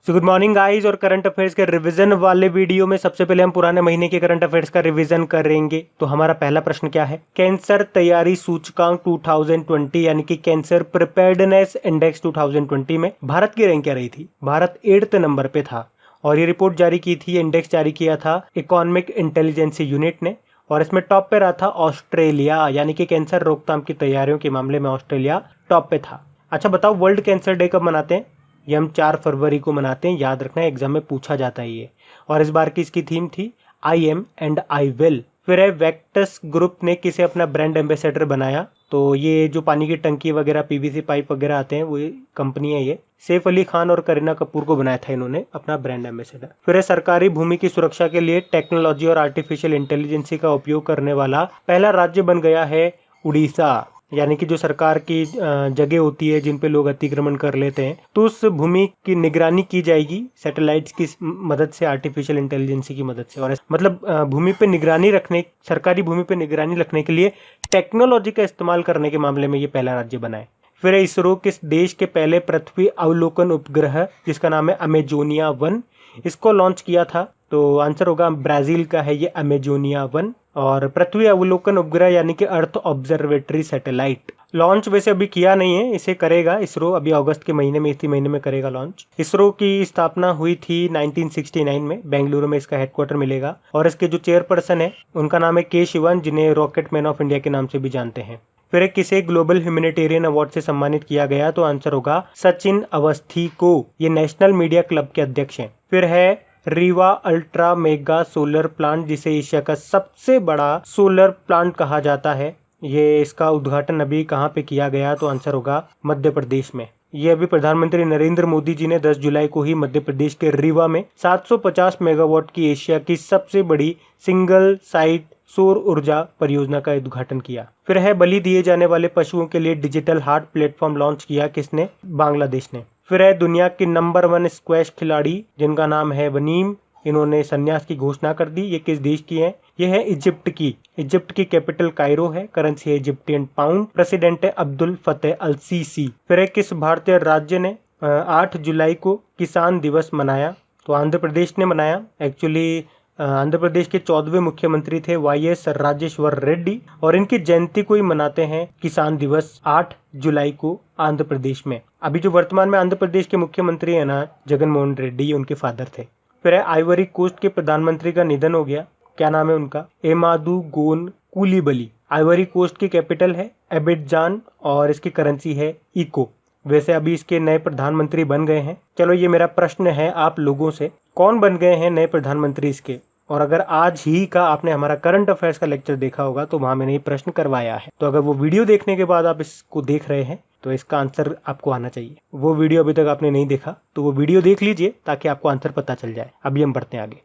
So good morning guys. और current affairs के revision वाले वीडियो में सबसे पहले हम पुराने महीने के करंट अफेयर्स का रिवीजन करेंगे। तो हमारा पहला प्रश्न क्या है, कैंसर तैयारी सूचकांक 2020 यानी कि कैंसर प्रिपेयर्डनेस इंडेक्स 2020 में भारत की रैंक क्या रही थी। भारत 8th नंबर पे था और ये रिपोर्ट जारी की थी, इंडेक्स जारी किया था इकोनॉमिक इंटेलिजेंस यूनिट ने। और इसमें टॉप पे रहा था ऑस्ट्रेलिया, यानी कि कैंसर रोकथाम की तैयारियों के मामले में ऑस्ट्रेलिया टॉप पे था। अच्छा बताओ, वर्ल्ड कैंसर डे कब मनाते हैं? ये हम 4 फरवरी को मनाते हैं, याद रखना है, एग्जाम में पूछा जाता है ये। और इस बार की इसकी थीम थी I am and I will. फिर है, वेक्टस ग्रुप ने किसे अपना ब्रांड एम्बेसडर बनाया? तो ये जो पानी की टंकी वगैरह, पीवीसी पाइप वगैरह आते हैं, वो कंपनी है ये। सैफ अली खान और करीना कपूर को बनाया था इन्होंने अपना ब्रांड एम्बेसडर। फिर है, सरकारी भूमि की सुरक्षा के लिए टेक्नोलॉजी और आर्टिफिशियल इंटेलिजेंसी का उपयोग करने वाला पहला राज्य बन गया है उड़ीसा। यानी कि जो सरकार की जगह होती है जिन पे लोग अतिक्रमण कर लेते हैं, तो उस भूमि की निगरानी की जाएगी सैटेलाइट्स की मदद से, आर्टिफिशियल इंटेलिजेंस की मदद से। और मतलब भूमि पे निगरानी रखने, सरकारी भूमि पे निगरानी रखने के लिए टेक्नोलॉजी का इस्तेमाल करने के मामले में ये पहला राज्य बना है। फिर इसरो किस देश के पहले पृथ्वी अवलोकन उपग्रह, जिसका नाम है अमेजोनिया 1, इसको लॉन्च किया था? तो आंसर होगा ब्राजील का है ये अमेजोनिया 1। और पृथ्वी अवलोकन उपग्रह यानी कि अर्थ ऑब्जर्वेटरी सैटेलाइट लॉन्च वैसे अभी किया नहीं है, इसे करेगा इसरो अभी अगस्त के महीने में, इसी महीने में करेगा लॉन्च। इसरो की स्थापना हुई थी 1969 में, बेंगलुरु में इसका हेडक्वार्टर मिलेगा। और इसके जो चेयरपर्सन है उनका नाम है के शिवन, जिन्हें रॉकेट मैन ऑफ इंडिया के नाम से भी जानते हैं। फिर किसे ग्लोबल ह्यूमैनिटेरियन अवार्ड से सम्मानित किया गया? तो आंसर होगा सचिन अवस्थी को, ये नेशनल मीडिया क्लब के अध्यक्ष हैं। फिर है, Rewa ultra mega solar plant, जिसे एशिया का सबसे बड़ा सोलर प्लांट कहा जाता है, ये इसका उद्घाटन अभी कहाँ पे किया गया? तो आंसर होगा मध्य प्रदेश में। ये अभी प्रधानमंत्री नरेंद्र मोदी जी ने 10 जुलाई को ही मध्य प्रदेश के रीवा में 750 मेगावाट की एशिया की सबसे बड़ी सिंगल साइट सौर ऊर्जा परियोजना का उद्घाटन किया। फिर है, बलि दिए जाने वाले पशुओं के लिए डिजिटल हार्ट प्लेटफॉर्म लॉन्च किया किसने? बांग्लादेश ने। फिर है, दुनिया की नंबर 1 स्क्वैश खिलाड़ी जिनका नाम है वनीम, इन्होंने संन्यास की घोषणा कर दी। ये किस देश की है? ये है इजिप्ट की। इजिप्ट की कैपिटल कायरो है, करेंसी है इजिप्टियन पाउंड, प्रेसिडेंट है अब्दुल फतेह अल सीसी। फिर है, किस भारतीय राज्य ने 8 जुलाई को किसान दिवस मनाया? तो आंध्र प्रदेश ने मनाया। एक्चुअली आंध्र प्रदेश के 14वें मुख्यमंत्री थे वाईएस राजेश्वर रेड्डी, और इनकी जयंती को ही मनाते हैं किसान दिवस 8 जुलाई को आंध्र प्रदेश में। अभी जो वर्तमान में आंध्र प्रदेश के मुख्यमंत्री है ना, जगन मोहन रेड्डी, उनके फादर थे। फिर है, आइवरी कोस्ट के प्रधानमंत्री का निधन हो गया, क्या नाम है उनका? एमादू गोन कूलीबली। आइवरी कोस्ट की कैपिटल है एबिडजान और इसकी करेंसी है इको। वैसे अभी इसके नए प्रधानमंत्री बन गए हैं। चलो, ये मेरा प्रश्न है आप लोगों से, कौन बन गए हैं नए प्रधानमंत्री इसके? और अगर आज ही का आपने हमारा करंट अफेयर्स का लेक्चर देखा होगा तो वहां मैंने ये प्रश्न करवाया है। तो अगर वो वीडियो देखने के बाद आप इसको देख रहे हैं तो इसका आंसर आपको आना चाहिए। वो वीडियो अभी तक आपने नहीं देखा तो वो वीडियो देख लीजिए ताकि आपको आंसर पता चल जाए। अभी हम बढ़ते हैं आगे।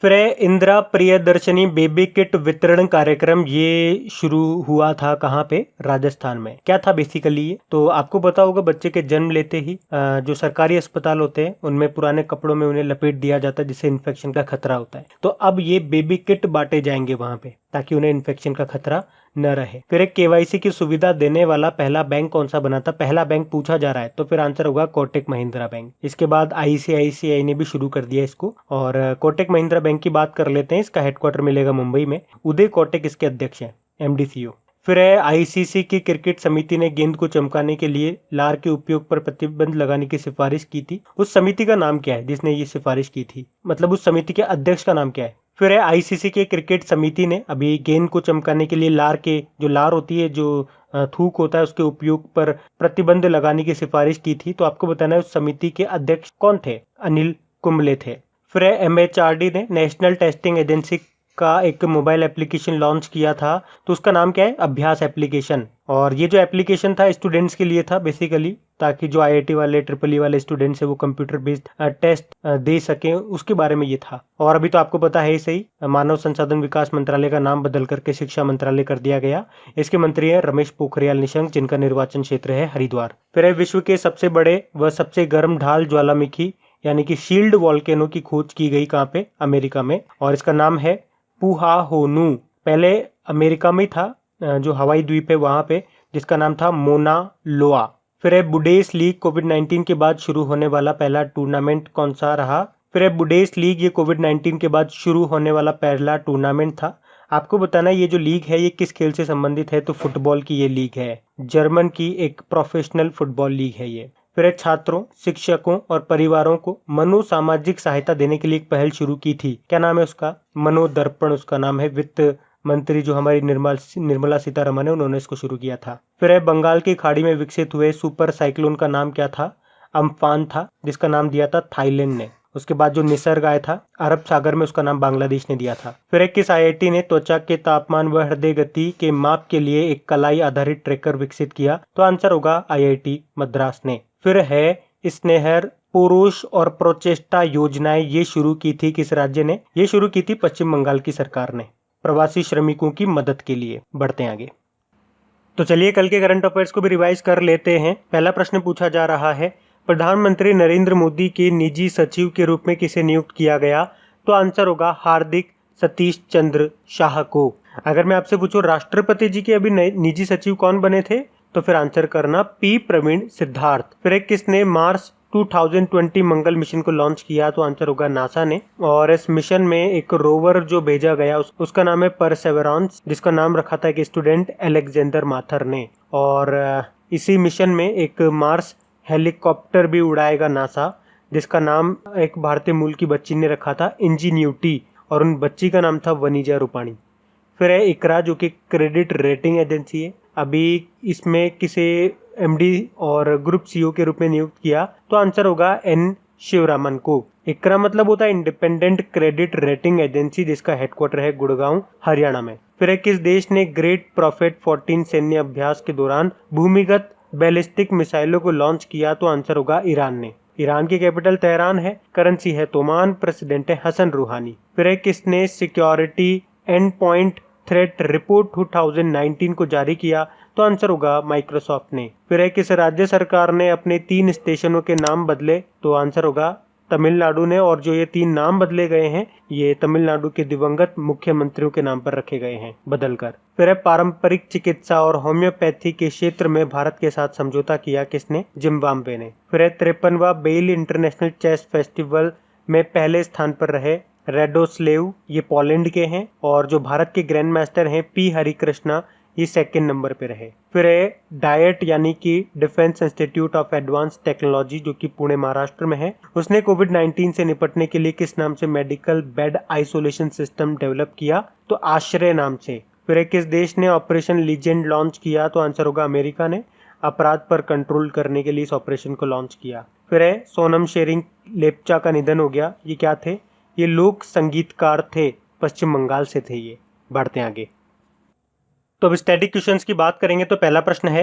फिर है, इंदिरा प्रियदर्शनी बेबी किट वितरण कार्यक्रम, ये शुरू हुआ था कहाँ पे? राजस्थान में। क्या था बेसिकली ये? तो आपको पता होगा, बच्चे के जन्म लेते ही जो सरकारी अस्पताल होते हैं उनमें पुराने कपड़ों में उन्हें लपेट दिया जाता है जिससे इन्फेक्शन का खतरा होता है। तो अब ये बेबी किट बांटे जाएंगे वहां पे ताकि उन्हें इन्फेक्शन का खतरा न रहे। फिर एक, केवाईसी की सुविधा देने वाला पहला बैंक कौन सा बना था? पहला बैंक पूछा जा रहा है तो फिर आंसर होगा कोटक महिंद्रा बैंक। इसके बाद आईसीआईसीआई ने भी शुरू कर दिया इसको। और कोटक महिंद्रा बैंक की बात कर लेते हैं, इसका हेडक्वार्टर मिलेगा मुंबई में। उदय कोटक इसके अध्यक्ष हैं, एमडी/सीईओ। फिर है, आईसीसी की क्रिकेट समिति ने गेंद को चमकाने के लिए लार के उपयोग पर प्रतिबंध लगाने की सिफारिश की थी। उस समिति का नाम क्या है जिसने ये सिफारिश की थी? मतलब उस समिति के अध्यक्ष का नाम क्या है? फिर है, आईसीसी के क्रिकेट समिति ने अभी गेंद को चमकाने के लिए लार के, जो लार होती है, जो थूक होता है, उसके उपयोग पर प्रतिबंध लगाने की सिफारिश की थी। तो आपको बताना है उस समिति के अध्यक्ष कौन थे? अनिल कुंबले थे। फिर है, एमएचआरडी ने नेशनल टेस्टिंग एजेंसी का एक मोबाइल एप्लीकेशन लॉन्च किया था, तो उसका नाम क्या है? अभ्यास एप्लीकेशन। और ये जो एप्लीकेशन था स्टूडेंट्स के लिए था बेसिकली, ताकि जो आईआईटी वाले, ट्रिपल वाले स्टूडेंट्स है वो कंप्यूटर बेस्ड टेस्ट दे सकें, उसके बारे में ये था। और अभी तो आपको पता है ही सही, मानव संसाधन विकास मंत्रालय का नाम बदल करके शिक्षा मंत्रालय कर दिया गया। इसके मंत्री है रमेश पोखरियाल निशंक, जिनका निर्वाचन क्षेत्र है हरिद्वार। फिर है, विश्व के सबसे बड़े व सबसे गर्म ढाल ज्वालामुखी यानी कि शील्ड वॉल्केनो की खोज की गई कहाँ पे? अमेरिका में। और इसका नाम है पुहाहोनु। पहले अमेरिका में था, जो हवाई द्वीप है वहां पे, जिसका नाम था मोना लोआ। फिर है बुडेस लीग कोविड-19 के बाद शुरू होने वाला पहला टूर्नामेंट कौन सा रहा? फिर है बुडेस लीग ये कोविड-19 के बाद शुरू होने वाला पहला टूर्नामेंट था। आपको बताना है ये जो लीग है ये किस खेल से संबंधित है, तो फुटबॉल की ये लीग है। जर्मन की एक प्रोफेशनल फुटबॉल लीग है ये। फिर है छात्रों, शिक्षकों और परिवारों को मनोसामाजिक सहायता देने के लिए एक पहल शुरू की थी। क्या नाम है उसका? मनोदर्पण उसका नाम है। वित्त मंत्री जो हमारी निर्मला सीतारमन है उन्होंने इसको शुरू किया था। फिर है बंगाल की खाड़ी में विकसित हुए सुपर साइक्लोन का नाम क्या था? अम्फान था, जिसका नाम दिया था थाईलैंड ने। उसके बाद जो निसर्ग आया था अरब सागर में, उसका नाम बांग्लादेश ने दिया था। फिर एक किस आईआईटी ने त्वचा के तापमान व हृदय गति के माप के लिए एक कलाई आधारित ट्रैकर विकसित किया? तो आंसर होगा आईआईटी मद्रास ने। फिर है स्नेहर पुरुष और प्रोचेष्टा योजनाएं ये शुरू की थी किस राज्य ने? ये शुरू की थी पश्चिम बंगाल की सरकार ने, प्रवासी श्रमिकों की मदद के लिए। बढ़ते हैं आगे। तो चलिए कल के करंट अफेयर्स को भी रिवाइज कर लेते हैं। पहला प्रश्न पूछा जा रहा है, प्रधानमंत्री नरेंद्र मोदी के निजी सचिव के रूप में किसे नियुक्त किया गया? तो आंसर होगा हार्दिक सतीश चंद्र शाह को। अगर मैं आपसे पूछूं राष्ट्रपति जी के अभी निजी सचिव कौन बने थे, तो फिर आंसर करना पी प्रवीण सिद्धार्थ। फिर एक किसने मार्स 2020 मंगल मिशन को लॉन्च किया? तो आंसर होगा नासा ने। और इस मिशन में एक रोवर जो भेजा गया उसका नाम है परसेवरेंस, जिसका नाम रखा था एक स्टूडेंट अलेक्जेंडर माथर ने। और इसी मिशन में एक मार्स हेलीकॉप्टर भी उड़ाएगा नासा, जिसका नाम एक भारतीय मूल की बच्ची ने रखा था इंजीन्यूटी, और उन बच्ची का नाम था वनीजा रूपाणी। फिर है इकरा जो कि क्रेडिट रेटिंग एजेंसी है। अभी इसमें किसे एमडी और ग्रुप सीईओ के रूप में नियुक्त किया? तो आंसर होगा एन शिवरामन को। इकरा मतलब होता है इंडिपेंडेंट क्रेडिट रेटिंग एजेंसी, जिसका हेडक्वार्टर है गुड़गांव हरियाणा में। फिर किस देश ने ग्रेट प्रॉफिट 14 सैन्य अभ्यास के दौरान भूमिगत बैलिस्टिक मिसाइलों को लॉन्च किया? तो आंसर होगा ईरान ने। ईरान की कैपिटल तेहरान है, करेंसी है तोमान, प्रेसिडेंट है हसन रूहानी। फिर किसने security and point threat report 2019 को जारी किया? तो आंसर होगा माइक्रोसॉफ्ट ने। फिर किस राज्य सरकार ने अपने 3 स्टेशनों के नाम बदले? तो आंसर होगा तमिलनाडु ने। और जो ये 3 नाम बदले गए हैं ये तमिलनाडु के दिवंगत मुख्यमंत्रियों के नाम पर रखे गए हैं बदलकर। फिर पारंपरिक चिकित्सा और होम्योपैथी के क्षेत्र में भारत के साथ समझौता किया किसने? जिम्बाब्वे ने। फिर 53वां बेल इंटरनेशनल चेस फेस्टिवल में पहले स्थान पर रहे रेडोस्लेव, ये पोलैंड के हैं। और जो भारत के ग्रैंड मास्टर हैं पी हरिकृष्णा, ये 2nd नंबर पे रहे। फिर डाइट यानी कि defence institute of advance technology जो कि पुणे महाराष्ट्र में है, उसने कोविड-19 से निपटने के लिए किस नाम से medical bed isolation system develop किया? तो आश्रय नाम से। फिर किस देश ने ऑपरेशन लीजेंड लॉन्च किया? तो आंसर होगा अमेरिका ने। अपराध पर कंट्रोल करने के लिए इस ऑपरेशन को लॉन्च किया। फिर सोनम शेरिंग लेप्चा का निधन हो गया। ये क्या थे? ये लोक संगीतकार थे, पश्चिम बंगाल से थे ये। बढ़ते हैं आगे। तो अब स्टैटिक क्वेश्चंस की बात करेंगे। तो पहला प्रश्न है,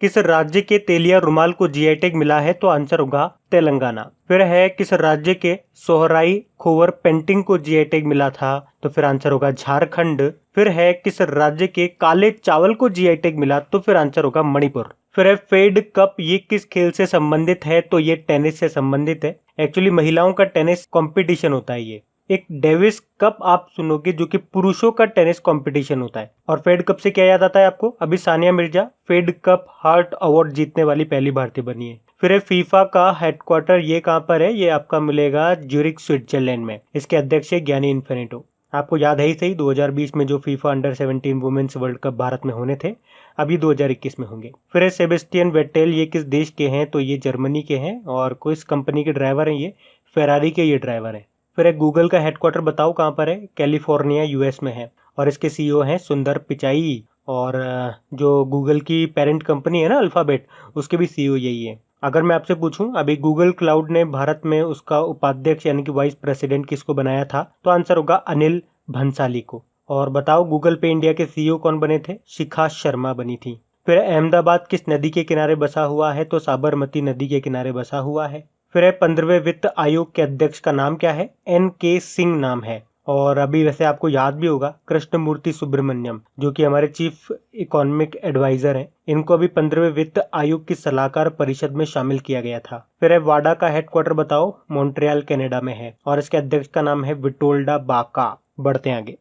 किस राज्य के तेलिया रुमाल को जीआई टैग मिला है? तो आंसर होगा तेलंगाना। फिर है किस राज्य के सोहराई खोवर पेंटिंग को जीआई टैग मिला था? तो फिर आंसर होगा झारखंड। फिर है किस राज्य के काले चावल को जीआई टैग मिला? तो फिर आंसर होगा मणिपुर। फिर है फेड कप, ये किस खेल से संबंधित है? तो ये टेनिस से संबंधित है। एक्चुअली महिलाओं का टेनिस कंपटीशन होता है ये। एक डेविस कप आप सुनोगे जो कि पुरुषों का टेनिस कंपटीशन होता है। और फेड कप से क्या याद आता है आपको? अभी Sania Mirza Fed Cup heart award जीतने वाली पहली भारतीय बनी है। फिर फीफा का हेडक्वार्टर ये कहाँ पर है? ये आपका मिलेगा ज्यूरिख स्विट्जरलैंड में। इसके अध्यक्ष है गियानी इन्फेनिटो। आपको याद है ही सही 2020 में जो FIFA under 17 women's world cup Bharat में होने थे, अभी 2021 में होंगे। फिर सेबेस्टियन वेटेल, ये किस देश के हैं? तो ये जर्मनी के हैं। और किस कंपनी के ड्राइवर हैं? ये फेरारी के ये ड्राइवर हैं। फिर गूगल का हेडक्वार्टर बताओ कहाँ पर है? कैलिफोर्निया यूएस में है। और इसके सीईओ हैं सुंदर पिचाई। और जो गूगल की पेरेंट कंपनी है ना अल्फाबेट, उसके भी सीईओ यही है। अगर मैं आपसे पूछूं अभी गूगल क्लाउड ने भारत में उसका उपाध्यक्ष यानी कि वाइस प्रेसिडेंट किसको बनाया था? तो आंसर होगा अनिल भंसाली को। और बताओ गूगल पे इंडिया के सीईओ कौन बने थे? शिखा शर्मा बनी थी। फिर अहमदाबाद किस नदी के किनारे बसा हुआ है? तो साबरमती नदी के किनारे बसा हुआ है। फिर 15वें वित्त आयोग के अध्यक्ष का नाम क्या है? एन.के. सिंह नाम है। और अभी वैसे आपको याद भी होगा कृष्णमूर्ति सुब्रमण्यम जो कि हमारे चीफ इकोनॉमिक एडवाइजर हैं, इनको अभी 15वें वित्त आयोग की सलाहकार परिषद में शामिल किया गया था। फिर वाडा का हेडक्वार्टर बताओ? मॉन्ट्रियल कनाडा में है। और इसके अध्यक्ष का नाम है विटोल्डा बाका। बढ़ते हैं आगे।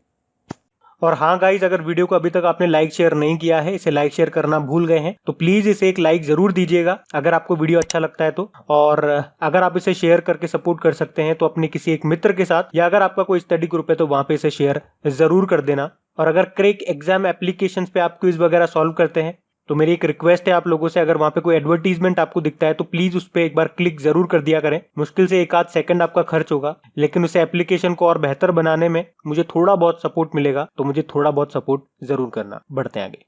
और हाँ गाइज, अगर वीडियो को अभी तक आपने लाइक शेयर नहीं किया है, इसे लाइक शेयर करना भूल गए हैं तो प्लीज इसे एक लाइक जरूर दीजिएगा अगर आपको वीडियो अच्छा लगता है तो। और अगर आप इसे शेयर करके सपोर्ट कर सकते हैं तो अपने किसी एक मित्र के साथ, या अगर आपका कोई स्टडी ग्रुप है तो वहां पे इसे शेयर जरूर कर देना। और अगर क्रैक एग्जाम एप्लीकेशन पे आप क्विज वगैरह सॉल्व करते हैं तो मेरी एक रिक्वेस्ट है आप लोगों से, अगर वहां पे कोई एडवर्टीजमेंट आपको दिखता है तो प्लीज उस पर एक बार क्लिक जरूर कर दिया करें। मुश्किल से 1 आध सेकंड आपका खर्च होगा, लेकिन उस एप्लीकेशन को और बेहतर बनाने में मुझे थोड़ा बहुत सपोर्ट मिलेगा, तो मुझे थोड़ा बहुत सपोर्ट जरूर करना। बढ़ते हैं आगे।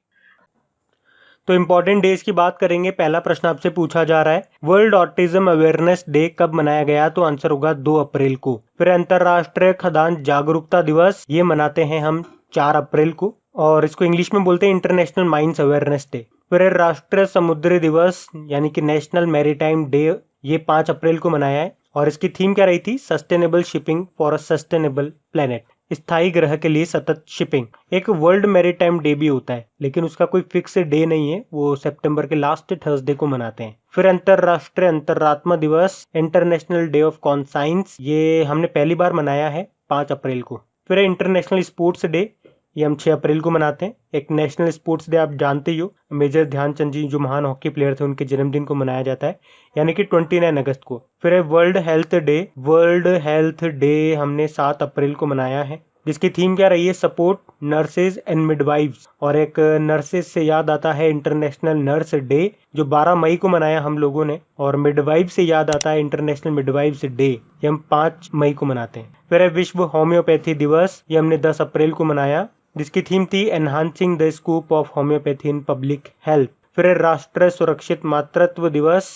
तो इंपॉर्टेंट डेज की बात करेंगे। पहला प्रश्न आपसे पूछा जा रहा है, वर्ल्ड ऑटिज्म अवेयरनेस डे कब मनाया गया? तो आंसर होगा 2 अप्रैल को। फिर अंतरराष्ट्रीय खदान जागरूकता दिवस, ये मनाते हैं हम 4 अप्रैल को, और इसको इंग्लिश में बोलते हैं इंटरनेशनल माइंस अवेयरनेस डे। फिर राष्ट्रीय समुद्री दिवस यानी कि नेशनल मैरीटाइम डे, ये 5 अप्रैल को मनाया है, और इसकी थीम क्या रही थी? Sustainable shipping for a sustainable planet, स्थायी ग्रह के लिए सतत शिपिंग। एक वर्ल्ड मैरीटाइम डे भी होता है, लेकिन उसका कोई फिक्स डे नहीं है, वो सितंबर के लास्ट थर्सडे को मनाते हैं। फिर अंतरराष्ट्रीय अंतरात्मा दिवस, इंटरनेशनल डे ऑफ कॉन्साइंस, ये हमने पहली बार मनाया है 5 अप्रैल को। फिर इंटरनेशनल स्पोर्ट्स डे, ये हम 6 अप्रैल को मनाते हैं। एक नेशनल स्पोर्ट्स डे आप जानते ही हो, मेजर ध्यानचंद जी जो महान हॉकी प्लेयर थे उनके जन्मदिन को मनाया जाता है, यानी कि 29 अगस्त को। फिर है world health day, world health day हमने 7 अप्रैल को मनाया है, जिसकी थीम क्या रही है? Support nurses and midwives. और एक नर्सेज से याद आता है इंटरनेशनल नर्स डे, जो 12 मई को मनाया हम लोगों ने, और मिडवाइव से याद आता है इंटरनेशनल मिडवाइव्स डे, ये हम 5 मई को मनाते हैं। फिर है विश्व होम्योपैथी दिवस, ये हमने 10 अप्रैल को मनाया, जिसकी थीम थी enhancing the scope of homeopathy in public health. फिर है राष्ट्रीय सुरक्षित मातृत्व दिवस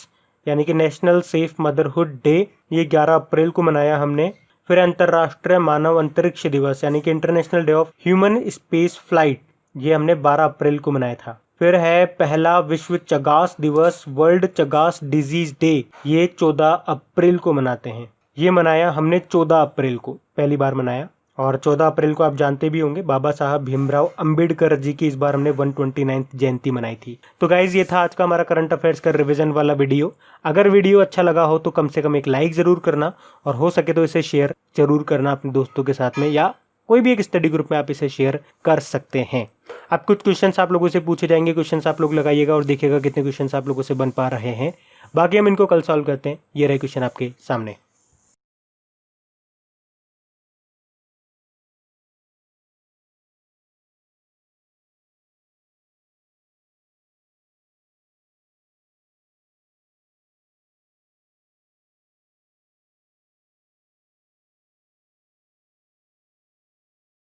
यानी कि नेशनल सेफ मदरहुड डे, ये 11 अप्रैल को मनाया हमने। फिर अंतरराष्ट्रीय मानव अंतरिक्ष दिवस यानी कि international day of human space flight, ये हमने 12 अप्रैल को मनाया था। फिर है पहला विश्व चगास दिवस, वर्ल्ड चगास डिजीज डे, ये 14 अप्रैल को मनाते हैं। ये मनाया हमने 14 अप्रैल को, पहली बार मनाया। और 14 अप्रैल को आप जानते भी होंगे बाबा साहब भीमराव अंबेडकर जी की इस बार हमने 129वीं जयंती मनाई थी। तो गाइज, ये था आज का हमारा करंट अफेयर्स का रिवीजन वाला वीडियो। अगर वीडियो अच्छा लगा हो तो कम से कम एक लाइक जरूर करना, और हो सके तो इसे शेयर जरूर करना अपने दोस्तों के साथ में, या कोई भी एक स्टडी ग्रुप में आप इसे शेयर कर सकते हैं। अब कुछ क्वेश्चंस आप लोगों से पूछे जाएंगे, क्वेश्चंस आप लोग लगाइएगा और देखिएगा कितने क्वेश्चंस आप लोगों से बन पा रहे हैं। बाकी हम इनको कल सॉल्व करते हैं। ये रहे क्वेश्चन आपके सामने।